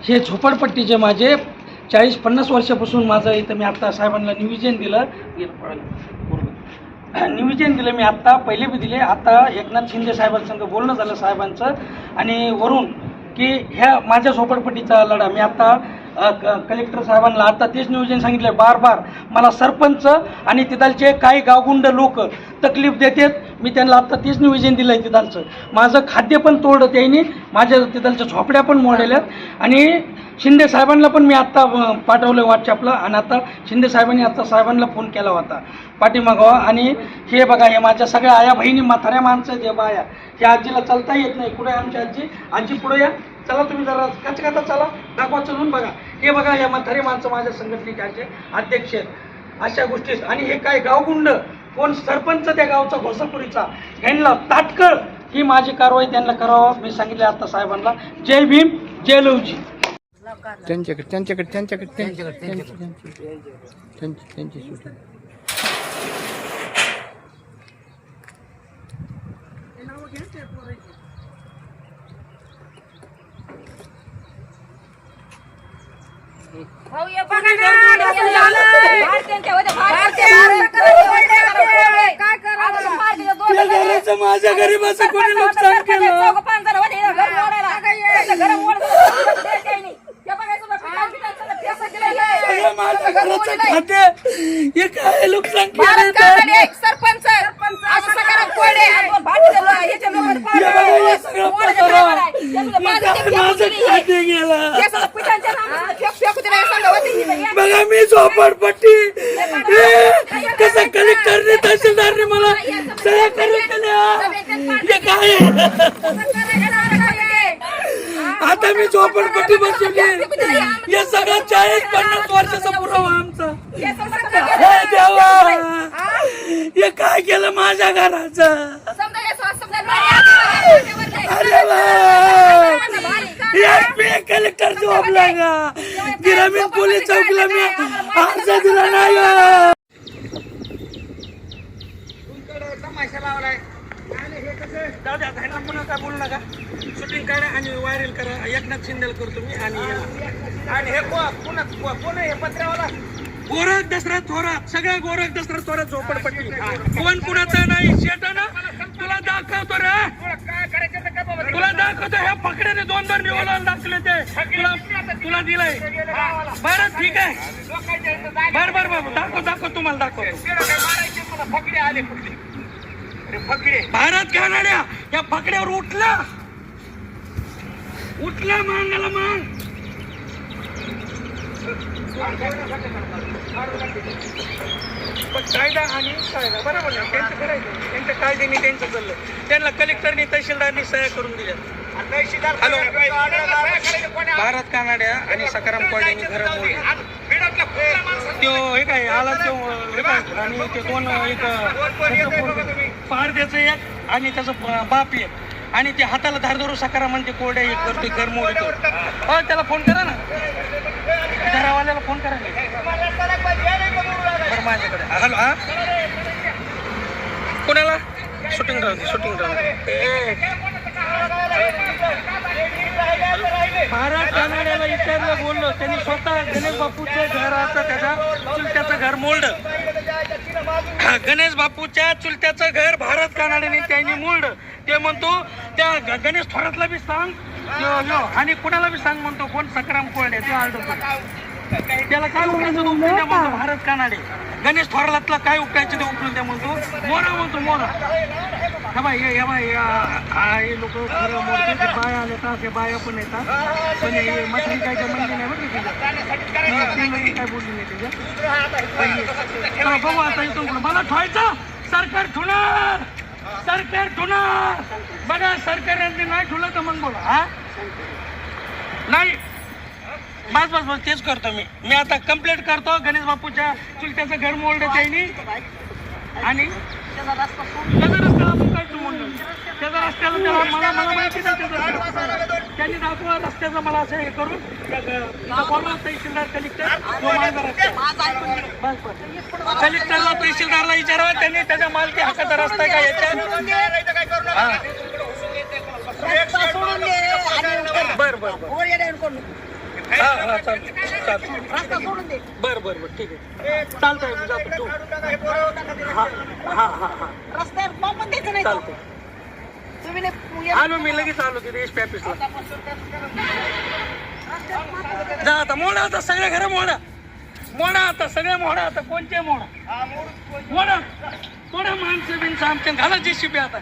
हे झोपडपट्टीचे माझे 40-50 वर्षापासून माझं इथं मी आत्ता साहेबांना निवेदन दिलं निवेदन दिलं मी आत्ता पहिले बी दिले. आता एकनाथ शिंदे साहेबांसंग बोलणं झालं साहेबांचं आणि वरून की ह्या माझ्या झोपडपट्टीचा लढा मी आत्ता कलेक्टर साहेबांना आता तेच नियोजन सांगितलं बार मला सरपंच आणि तिथलचे काही गावगुंड लोक तकलीफ देतात. मी त्यांना आत्ता तेच नियोजन दिलं आहे. तिथलचं माझं खाद्य पण तोडलं त्यांनी, माझ्या तिथलच्या झोपड्या पण मोडलेल्यात आणि शिंदे साहेबांना पण मी आत्ता पाठवलं व्हॉट्सअपला आणि आता शिंदे साहेबांनी आत्ता साहेबांना फोन केला होता पाठीमागावा. आणि हे बघा हे माझ्या सगळ्या आया बहिणी म्हाताऱ्या माणसं जे बाया ह्या आजीला चालता येत नाही. कुठे आमची आजी पुढे या, चला तुम्ही जरा कचकाता चला दाखवा चलून बघा. हे बघा या म्हातारी माणसं माझ्या संघटनेचे अध्यक्ष आहेत. अशा गोष्टी आणि हे काय गावगुंड कोण सरपंच त्या गावचा घोसापुरीचा ह्यांना तात्काळ ही माझी कारवाई त्यांना करावं मी सांगितले आता साहेबांना. जय भीम जय लवजी. त्यांची शूटिंग माझ्या गरीबाचं कोणी नुकसान केलं. माझ्या घराचं खाते हे काय नुकसान केलं. सरपंच माझं खाते गेलं. बघा मी झोपडपट्टी कसं कलेक्टरने तहसीलदारने मला सह्या करून दिल्या. हे काय आता मी झोपडपट्टी बसवली. हे सगळं 40-50 वर्षाचा पुरावा आमचा. हे देवा हे काय केलं माझ्या घराचं. अरे कलेक्टर जॉबला का ग्रामीण पोलीस चौकीला मी अर्ज दिला नाही. तमाशा लावलाय काय बोलू नका. शूटिंग करा आणि व्हायरल करा. एकनाथ शिंदेला करतो मी आणि हे कोण आहे पत्र्यावाला गोरख दसरा थोरात सगळ्या गोरख दसरा थोरात झोपडपट्टी कोण कुणाचा नाही. शेटाना तुला दाखवतो रे तुला दाखवतो. ह्या पकड्याने 2-2 रिव्हॉल्वर दाखवले ते तुला दिलंय. बरं ठीक आहे बरं बाबू दाखव तुम्हाला दाखवतो. भारत कानाड्या या फकड्यावर उठला मांगाला मान. कायदा आणि कायदा बरोबर ना त्यांचं करायचं. त्यांच्या कायद्याने त्यांचं चाललं. त्यांना कलेक्टरनी तहसीलदारनी सह्या करून दिल्या. हॅलो भारत कानाड्या आणि सकाराम कोल्ड्यांनी घरं मोडली. तो हे काय आला तो आणि ते दोन एक पारद्याचं एक आणि त्याचं बाप एक आणि ते हाताला धार धरू सकाराम म्हणते कोरड्या एक करतोय घर मोडतो. हो त्याला फोन करा ना घरावाल्याला फोन करा ना बरं माझ्याकडे. हॅलो हा कोणाला शूटिंग राहते भारत कानाड्याला विचारलं बोललो. त्यांनी स्वतः गणेश बापूच्या घराचं त्याच्या चुलत्याचं घर मोडलं. गणेश बापूच्या चुलत्याचं घर भारत कानाड्याने त्यांनी मोडलं. ते म्हणतो त्या गणेश थोरातला बी सांग आणि कुणाला बी सांग म्हणतो कोण सकाराम कोरडे ते आलतो. त्याला काय उपटायचं उपटून म्हणतो भारत कानाडे. गणेश थोरातला काय उपटायचं ते उपटून द्या म्हणतो. मोरा म्हणतो मोरा. हे लोक खरं मोडते. ते बाया येतात ते बाया पण येतात पण हे मथारी काय म्हणली नाही बरं तिच्या काय बोलली नाही तिच्या. बघू आता इथून मला ठेवायचं सरकार ठुणार बघा. सरकारने नाही ठुलं तर मग बोला हा नाही. बस तेच करतो मी आता कंप्लेंट करतो. गणेश बापूच्या चुलत्याचं घर मोडलं त्यांनी आणि त्याचा रस्ता आपण काय मोडलं. त्याचा रस्त्याला त्याला मला माहिती नाही त्यांनी दाखवा रस्त्याचं मला असं हे करून बोलला तहसीलदार कलेक्टर कलेक्टरला तहसीलदारला विचारावं त्यांनी त्याच्या मालकी हक्काचा रस्ता काय याच्यात. बरं हा हा चालतं रस्ता सोडून दे. बरं बरं बरं ठीक आहे चालतंय मी जातो तू हा हा हा हा रस्त्यावर बॉम्ब पण द्यायचं नाही तो. चालतंय तुम्ही नाही आलो मी लगेच आलो तिथे एस पी ऑफिसला जा आता मोडा आता सगळे घरं मोडा मोडा आता सगळे मोडा आता कोणते मोडा मोडा मोडा माणसं बिनसं आमच्या घाला JCB आता